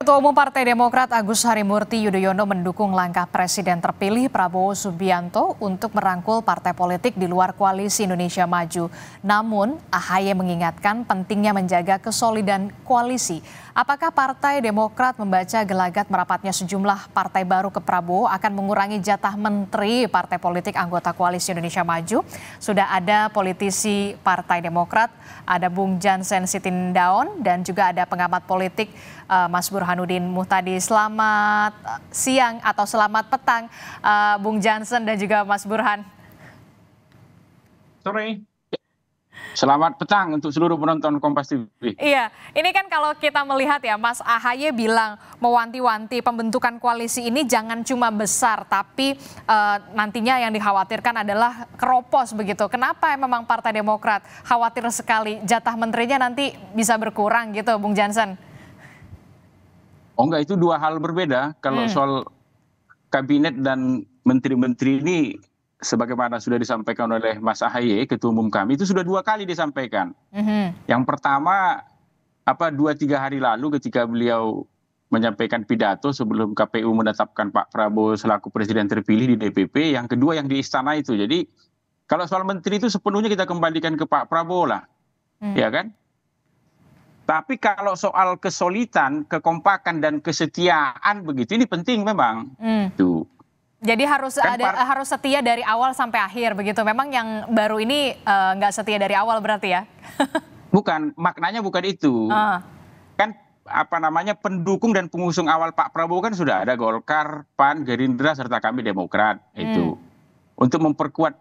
Ketua Umum Partai Demokrat Agus Harimurti Yudhoyono mendukung langkah Presiden terpilih Prabowo Subianto untuk merangkul partai politik di luar Koalisi Indonesia Maju. Namun, AHY mengingatkan pentingnya menjaga kesolidan koalisi. Apakah Partai Demokrat membaca gelagat merapatnya sejumlah partai baru ke Prabowo akan mengurangi jatah menteri partai politik anggota Koalisi Indonesia Maju? Sudah ada politisi Partai Demokrat, ada Bung Jansen Sitindaun dan juga ada pengamat politik Mas Burhanuddin Muhtadi. Selamat siang atau selamat petang Bung Jansen dan juga Mas Burhan. Sore. Selamat petang untuk seluruh penonton Kompas TV. Iya, ini kan kalau kita melihat ya, Mas AHY bilang mewanti-wanti pembentukan koalisi ini jangan cuma besar, tapi nantinya yang dikhawatirkan adalah keropos begitu. Kenapa memang Partai Demokrat khawatir sekali jatah menterinya nanti bisa berkurang gitu, Bung Jansen? Oh enggak, itu dua hal berbeda. Kalau soal kabinet dan menteri-menteri ini, sebagaimana sudah disampaikan oleh Mas AHY, Ketua Umum kami, itu sudah 2 kali disampaikan. Yang pertama, 2-3 hari lalu ketika beliau menyampaikan pidato sebelum KPU menetapkan Pak Prabowo selaku Presiden terpilih di DPP. Yang kedua yang di istana itu. Jadi kalau soal menteri itu sepenuhnya kita kembalikan ke Pak Prabowo lah. Ya kan? Tapi kalau soal kesolidan, kekompakan dan kesetiaan begitu, ini penting memang. Tuh. Jadi harus harus setia dari awal sampai akhir begitu. Memang yang baru ini nggak setia dari awal berarti ya? Bukan, maknanya bukan itu. Kan pendukung dan pengusung awal Pak Prabowo kan sudah ada Golkar, PAN, Gerindra serta kami Demokrat itu. Untuk memperkuat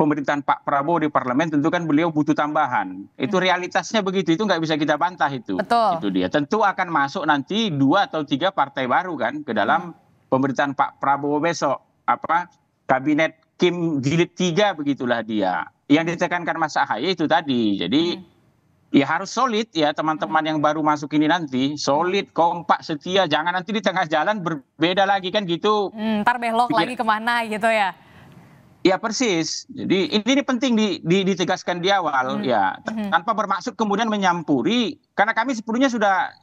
pemerintahan Pak Prabowo di parlemen tentu kan beliau butuh tambahan. Itu realitasnya begitu, itu nggak bisa kita bantah itu. Betul. Itu dia. Tentu akan masuk nanti 2 atau 3 partai baru kan ke dalam pemerintahan Pak Prabowo besok, kabinet Kim jilid 3 begitulah dia. Yang ditekankan Mas AHY itu tadi. Jadi ya harus solid ya teman-teman yang baru masuk ini nanti, solid, kompak, setia, jangan nanti di tengah jalan berbeda lagi kan gitu. Ntar belok lagi kemana gitu ya? Ya persis. Jadi ini penting ditegaskan di awal ya, tanpa bermaksud kemudian menyampuri, karena kami sepenuhnya sudah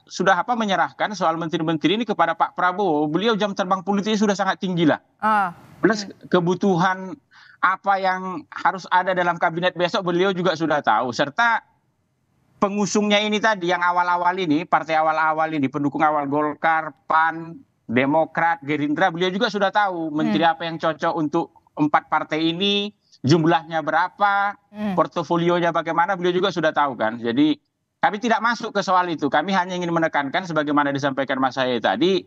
menyerahkan soal menteri-menteri ini kepada Pak Prabowo. Beliau jam terbang politiknya sudah sangat tinggi lah. Plus kebutuhan apa yang harus ada dalam kabinet besok beliau juga sudah tahu, serta pengusungnya ini tadi yang awal-awal ini, partai awal-awal ini, pendukung awal Golkar, PAN, Demokrat, Gerindra, beliau juga sudah tahu menteri apa yang cocok untuk 4 partai ini, jumlahnya berapa, portofolionya bagaimana, beliau juga sudah tahu kan. Jadi kami tidak masuk ke soal itu, kami hanya ingin menekankan sebagaimana disampaikan Mas AHY tadi,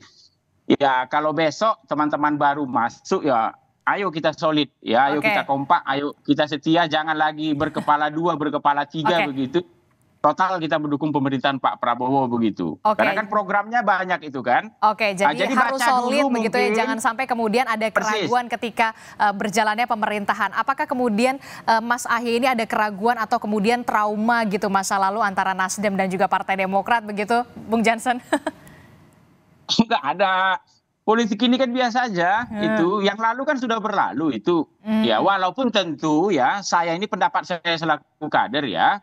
ya kalau besok teman-teman baru masuk ya ayo kita solid, ya ayo kita kompak, ayo kita setia, jangan lagi berkepala 2, berkepala 3 begitu. Total kita mendukung pemerintahan Pak Prabowo begitu. Karena kan programnya banyak itu kan. Jadi harus solid begitu ya. Jangan sampai kemudian ada keraguan ketika berjalannya pemerintahan. Apakah kemudian Mas AHY ini ada keraguan atau kemudian trauma gitu masa lalu antara Nasdem dan juga Partai Demokrat begitu, Bung Jansen? Enggak ada. Politik ini kan biasa aja itu. Yang lalu kan sudah berlalu itu. Ya walaupun tentu ya saya ini pendapat saya selaku kader ya.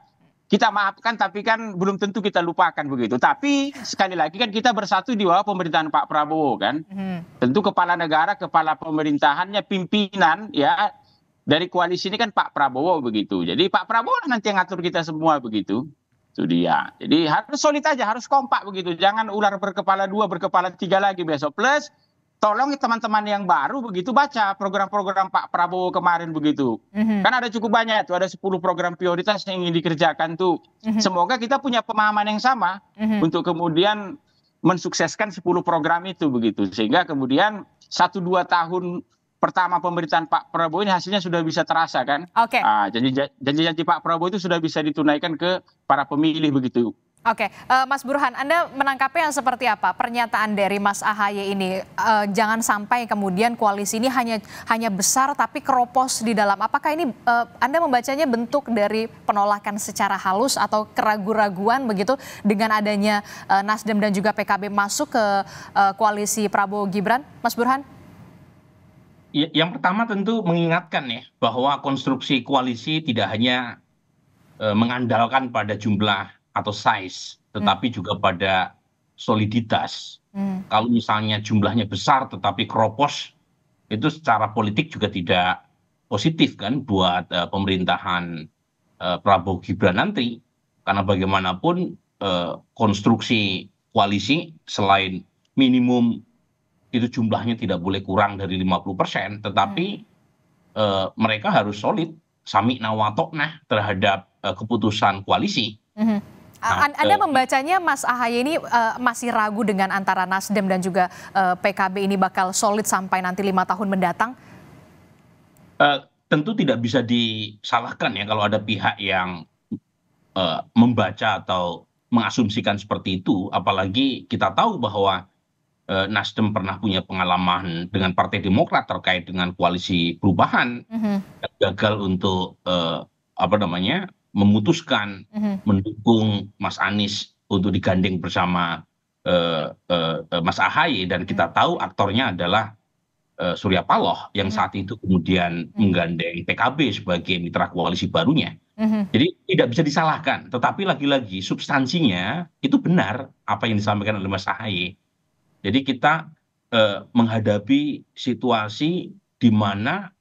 Kita maafkan tapi kan belum tentu kita lupakan begitu. Tapi sekali lagi kan kita bersatu di bawah pemerintahan Pak Prabowo kan. Tentu kepala negara, kepala pemerintahannya, pimpinan ya dari koalisi ini kan Pak Prabowo begitu. Jadi Pak Prabowo nanti yang ngatur kita semua begitu. Itu dia. Jadi harus solid aja, harus kompak begitu. Jangan ular berkepala 2, berkepala 3 lagi besok. Plus tolong teman-teman yang baru begitu baca program-program Pak Prabowo kemarin begitu. Kan ada cukup banyak tuh, ada 10 program prioritas yang ingin dikerjakan tuh. Semoga kita punya pemahaman yang sama untuk kemudian mensukseskan 10 program itu begitu. Sehingga kemudian 1-2 tahun pertama pemerintahan Pak Prabowo ini hasilnya sudah bisa terasa kan. Janji-janji Pak Prabowo itu sudah bisa ditunaikan ke para pemilih begitu. Mas Burhan, Anda menangkapnya yang seperti apa pernyataan dari Mas AHY ini? Jangan sampai kemudian koalisi ini hanya besar tapi keropos di dalam. Apakah ini Anda membacanya bentuk dari penolakan secara halus atau keraguan-raguan begitu dengan adanya Nasdem dan juga PKB masuk ke koalisi Prabowo Gibran, Mas Burhan? Yang pertama tentu mengingatkan ya bahwa konstruksi koalisi tidak hanya mengandalkan pada jumlah atau size, tetapi juga pada soliditas. Kalau misalnya jumlahnya besar tetapi keropos, itu secara politik juga tidak positif kan buat pemerintahan Prabowo Gibran nanti. Karena bagaimanapun konstruksi koalisi selain minimum itu jumlahnya tidak boleh kurang dari 50%, tetapi mereka harus solid, sami'na wa ta'na terhadap keputusan koalisi. Anda membacanya Mas Ahaye ini masih ragu dengan antara Nasdem dan juga PKB ini bakal solid sampai nanti 5 tahun mendatang? Tentu tidak bisa disalahkan ya kalau ada pihak yang membaca atau mengasumsikan seperti itu, apalagi kita tahu bahwa Nasdem pernah punya pengalaman dengan Partai Demokrat terkait dengan koalisi perubahan, dan gagal untuk memutuskan mendukung Mas Anies untuk digandeng bersama Mas Ahaye, dan kita tahu aktornya adalah Surya Paloh yang saat itu kemudian menggandeng PKB sebagai mitra koalisi barunya. Jadi tidak bisa disalahkan, tetapi lagi-lagi substansinya itu benar apa yang disampaikan oleh Mas Ahaye. Jadi kita menghadapi situasi di mana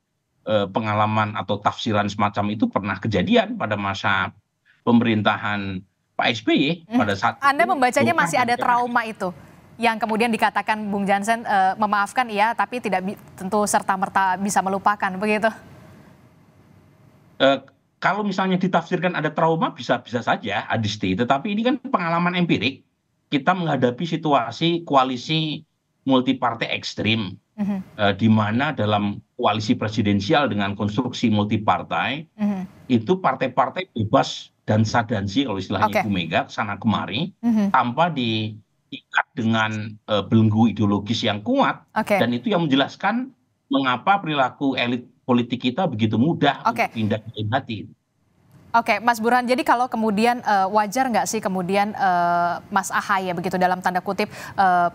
pengalaman atau tafsiran semacam itu pernah kejadian pada masa pemerintahan Pak SBY pada saat Anda itu, membacanya masih ada trauma itu yang kemudian dikatakan Bung Jansen memaafkan iya tapi tidak tentu serta-merta bisa melupakan begitu. Kalau misalnya ditafsirkan ada trauma bisa saja Adisti, tetapi ini kan pengalaman empirik. Kita menghadapi situasi koalisi multipartai ekstrim, di mana dalam koalisi presidensial dengan konstruksi multipartai, itu partai-partai bebas dan sadansi kalau istilahnya Ibu Mega sana kemari, tanpa diikat dengan belenggu ideologis yang kuat, dan itu yang menjelaskan mengapa perilaku elit politik kita begitu mudah untuk pindah ke hati. Oke, Mas Burhan, jadi kalau kemudian wajar nggak sih kemudian Mas Ahaye begitu dalam tanda kutip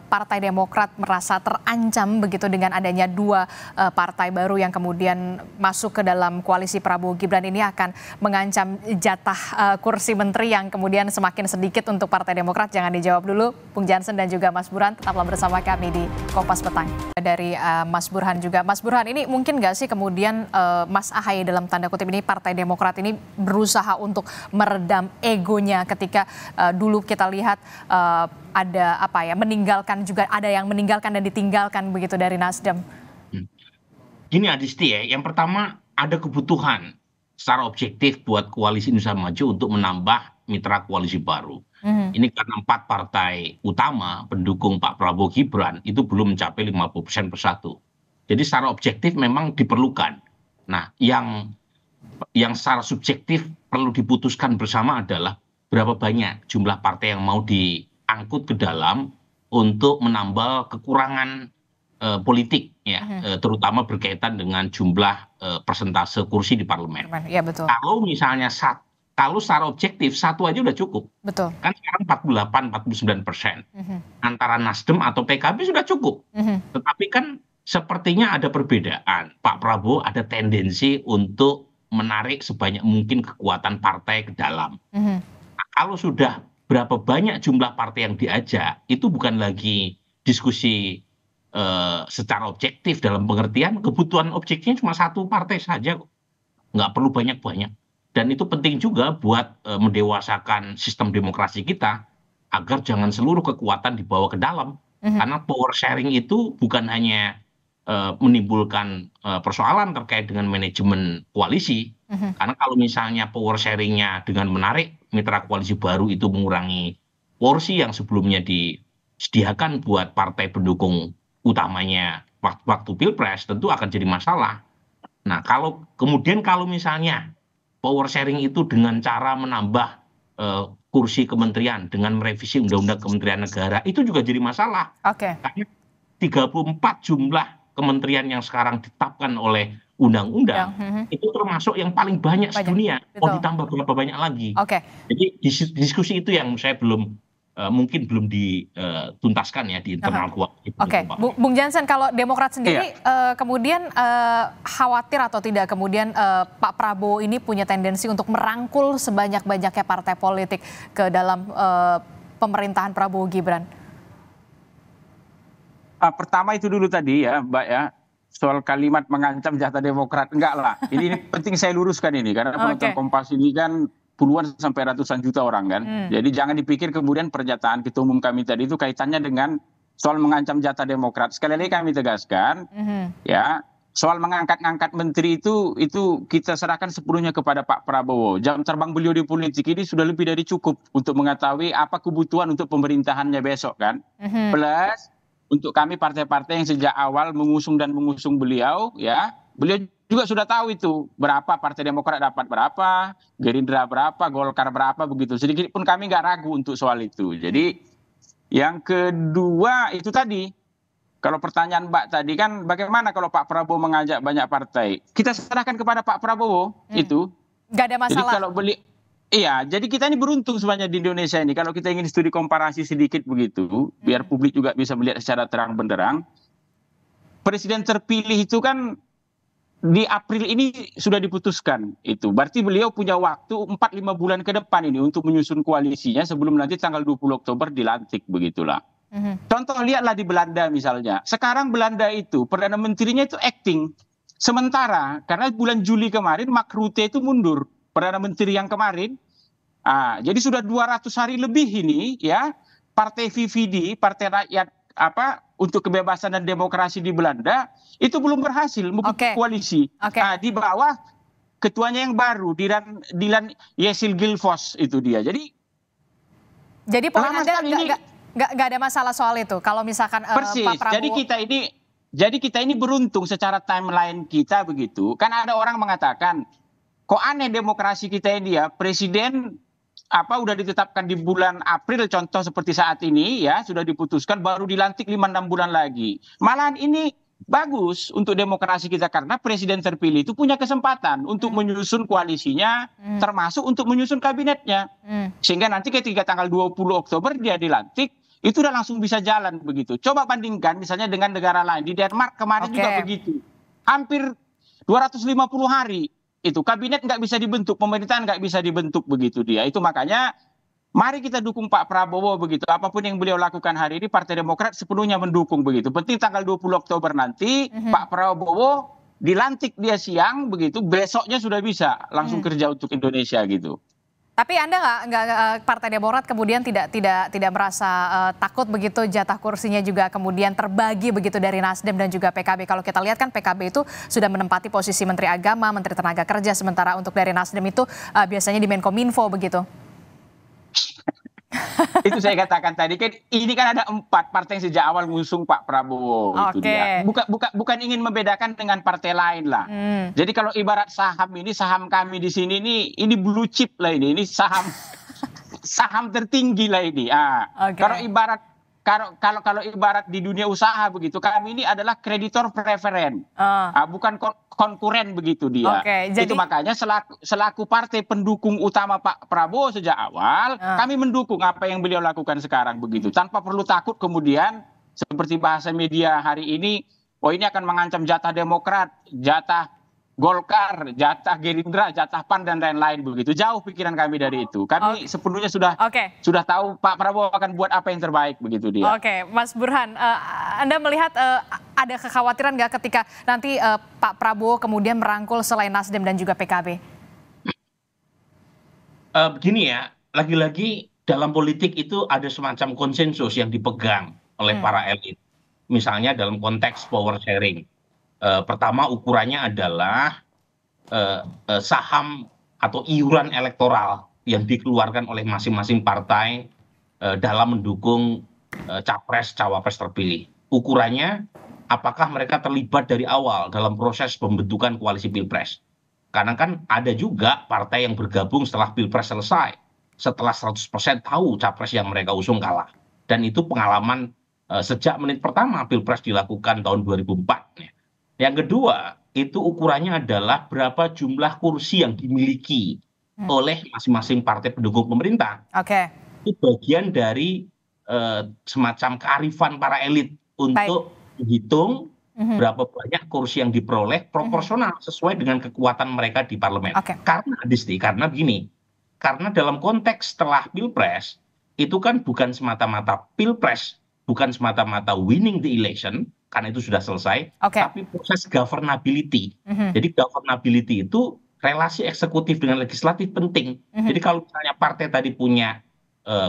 Partai Demokrat merasa terancam begitu dengan adanya 2 partai baru yang kemudian masuk ke dalam koalisi Prabowo Gibran ini akan mengancam jatah kursi menteri yang kemudian semakin sedikit untuk Partai Demokrat? Jangan dijawab dulu, Bung Jansen dan juga Mas Burhan, tetaplah bersama kami di Kompas Petang. Dari Mas Burhan juga, Mas Burhan ini mungkin nggak sih kemudian Mas Ahaye dalam tanda kutip ini Partai Demokrat ini berusaha untuk meredam egonya ketika dulu kita lihat ada meninggalkan juga ada yang meninggalkan dan ditinggalkan begitu dari Nasdem. Gini Adisti ya, yang pertama ada kebutuhan secara objektif buat koalisi Indonesia Maju untuk menambah mitra koalisi baru. Ini karena 4 partai utama pendukung Pak Prabowo Gibran itu belum mencapai 50% persatu. Jadi secara objektif memang diperlukan. Nah, yang secara subjektif perlu diputuskan bersama adalah berapa banyak jumlah partai yang mau diangkut ke dalam untuk menambal kekurangan politik ya, terutama berkaitan dengan jumlah persentase kursi di parlemen. Ya, betul. Kalau misalnya kalau secara objektif satu aja udah cukup. Betul. Kan sekarang 48-49%. Antara Nasdem atau PKB sudah cukup. Tetapi kan sepertinya ada perbedaan. Pak Prabowo ada tendensi untuk menarik sebanyak mungkin kekuatan partai ke dalam. Nah, kalau sudah berapa banyak jumlah partai yang diajak, itu bukan lagi diskusi secara objektif dalam pengertian kebutuhan objektifnya cuma 1 partai saja kok. Nggak perlu banyak-banyak. Dan itu penting juga buat mendewasakan sistem demokrasi kita agar jangan seluruh kekuatan dibawa ke dalam. Karena power sharing itu bukan hanya menimbulkan persoalan terkait dengan manajemen koalisi. Karena kalau misalnya power sharingnya dengan menarik mitra koalisi baru itu mengurangi porsi yang sebelumnya disediakan buat partai pendukung utamanya waktu pilpres, tentu akan jadi masalah. Nah, kalau misalnya power sharing itu dengan cara menambah kursi kementerian dengan merevisi undang-undang Kementerian Negara, itu juga jadi masalah. Karena 34 jumlah kementerian yang sekarang ditetapkan oleh undang-undang itu termasuk yang paling banyak sedunia. Mau ditambah berapa banyak lagi? Jadi diskusi itu yang saya mungkin belum dituntaskan ya di internal koalisi. Bung Jansen, kalau Demokrat sendiri kemudian khawatir atau tidak kemudian Pak Prabowo ini punya tendensi untuk merangkul sebanyak-banyaknya partai politik ke dalam pemerintahan Prabowo Gibran? Pertama itu dulu tadi ya, Mbak ya, soal kalimat mengancam jatah Demokrat. Enggak lah, ini penting saya luruskan ini, karena penonton Kompas ini kan puluhan sampai ratusan juta orang kan. Jadi jangan dipikir kemudian pernyataan Ketua Umum kami tadi itu kaitannya dengan soal mengancam jatah Demokrat. Sekali lagi kami tegaskan, ya, soal mengangkat-ngangkat menteri itu kita serahkan sepenuhnya kepada Pak Prabowo. Jam terbang beliau di politik ini sudah lebih dari cukup untuk mengetahui apa kebutuhan untuk pemerintahannya besok kan. Plus untuk kami partai-partai yang sejak awal mengusung beliau, ya, beliau juga sudah tahu itu berapa Partai Demokrat dapat berapa, Gerindra berapa, Golkar berapa begitu. Sedikit pun kami nggak ragu untuk soal itu. Jadi yang kedua itu tadi. Kalau pertanyaan Mbak tadi kan bagaimana kalau Pak Prabowo mengajak banyak partai? Kita serahkan kepada Pak Prabowo itu. Nggak ada masalah. Jadi kalau iya, jadi kita ini beruntung sebenarnya di Indonesia ini. Kalau kita ingin studi komparasi sedikit begitu, biar publik juga bisa melihat secara terang benderang. Presiden terpilih itu kan di April ini sudah diputuskan itu. Berarti beliau punya waktu 4-5 bulan ke depan ini untuk menyusun koalisinya sebelum nanti tanggal 20 Oktober dilantik begitulah. Contoh lihatlah di Belanda misalnya. Sekarang Belanda itu Perdana Menterinya itu acting. Sementara karena bulan Juli kemarin Mark Rutte itu mundur. Perdana Menteri yang kemarin. Jadi sudah 200 hari lebih ini ya. Partai VVD, Partai Rakyat untuk Kebebasan dan Demokrasi di Belanda itu belum berhasil membentuk koalisi. Di bawah ketuanya yang baru, Dylan Yesil-Gilfos itu dia. Jadi poin Anda nggak ada masalah soal itu. Kalau misalkan persis. Pak Prabowo. Jadi kita ini beruntung secara timeline kita begitu. Kan ada orang mengatakan, kok aneh demokrasi kita ini ya, presiden udah ditetapkan di bulan April, contoh seperti saat ini ya, sudah diputuskan baru dilantik 5-6 bulan lagi. Malahan ini bagus untuk demokrasi kita karena presiden terpilih itu punya kesempatan untuk menyusun koalisinya, termasuk untuk menyusun kabinetnya. Sehingga nanti ketika tanggal 20 Oktober dia dilantik, itu udah langsung bisa jalan begitu. Coba bandingkan misalnya dengan negara lain. Di Denmark kemarin juga begitu. Hampir 250 hari itu kabinet nggak bisa dibentuk, pemerintahan nggak bisa dibentuk begitu dia. Itu makanya mari kita dukung Pak Prabowo begitu. Apapun yang beliau lakukan hari ini, Partai Demokrat sepenuhnya mendukung begitu. Penting tanggal 20 Oktober nanti Pak Prabowo dilantik dia siang begitu, besoknya sudah bisa langsung kerja untuk Indonesia gitu. Tapi Anda nggak Partai Demokrat kemudian tidak merasa takut begitu jatah kursinya juga kemudian terbagi begitu dari Nasdem dan juga PKB. Kalau kita lihat kan PKB itu sudah menempati posisi Menteri Agama, Menteri Tenaga Kerja, sementara untuk dari Nasdem itu biasanya di Menkominfo begitu. Itu saya katakan tadi kan ini kan ada 4 partai yang sejak awal mengusung Pak Prabowo itu dia. Bukan ingin membedakan dengan partai lain lah. Jadi kalau ibarat saham ini, saham kami di sini ini blue chip lah ini saham tertinggi lah ini. Kalau ibarat di dunia usaha begitu, kami ini adalah kreditor preferen, bukan konkuren begitu dia. Itu makanya selaku partai pendukung utama Pak Prabowo sejak awal, kami mendukung apa yang beliau lakukan sekarang begitu, tanpa perlu takut kemudian seperti bahasa media hari ini, ini akan mengancam jatah Demokrat, jatah Golkar, jatah Gerindra, jatah PAN dan lain-lain begitu. Jauh pikiran kami dari itu. Kami sepenuhnya sudah tahu Pak Prabowo akan buat apa yang terbaik begitu dia. Mas Burhan, Anda melihat ada kekhawatiran nggak ketika nanti Pak Prabowo kemudian merangkul selain Nasdem dan juga PKB? Begini ya, lagi-lagi dalam politik itu ada semacam konsensus yang dipegang oleh para elit. Misalnya dalam konteks power sharing. Pertama ukurannya adalah saham atau iuran elektoral yang dikeluarkan oleh masing-masing partai dalam mendukung capres cawapres terpilih. Ukurannya apakah mereka terlibat dari awal dalam proses pembentukan koalisi pilpres. Karena kan ada juga partai yang bergabung setelah pilpres selesai, setelah 100% tahu capres yang mereka usung kalah. Dan itu pengalaman sejak menit pertama pilpres dilakukan tahun 2004. Yang kedua, itu ukurannya adalah berapa jumlah kursi yang dimiliki oleh masing-masing partai pendukung pemerintah. Itu bagian dari semacam kearifan para elit untuk menghitung berapa banyak kursi yang diperoleh proporsional sesuai dengan kekuatan mereka di parlemen. Karena begini, karena dalam konteks setelah pilpres, itu kan bukan semata-mata pilpres bukan semata-mata winning the election, karena itu sudah selesai, tapi proses governability. Jadi governability itu relasi eksekutif dengan legislatif penting. Jadi kalau misalnya partai tadi punya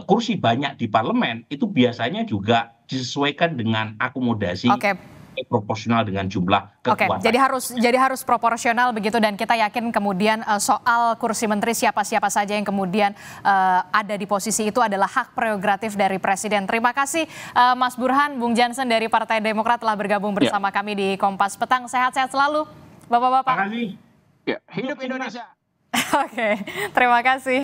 kursi banyak di parlemen, itu biasanya juga disesuaikan dengan akomodasi proporsional dengan jumlah kekuatan. Jadi harus proporsional begitu, dan kita yakin kemudian soal kursi menteri siapa-siapa saja yang kemudian ada di posisi itu adalah hak prerogatif dari presiden. Terima kasih Mas Burhan, Bung Jansen dari Partai Demokrat telah bergabung bersama kami di Kompas Petang. Sehat-sehat selalu Bapak-bapak. Terima kasih. Hidup Indonesia. Oke, terima kasih.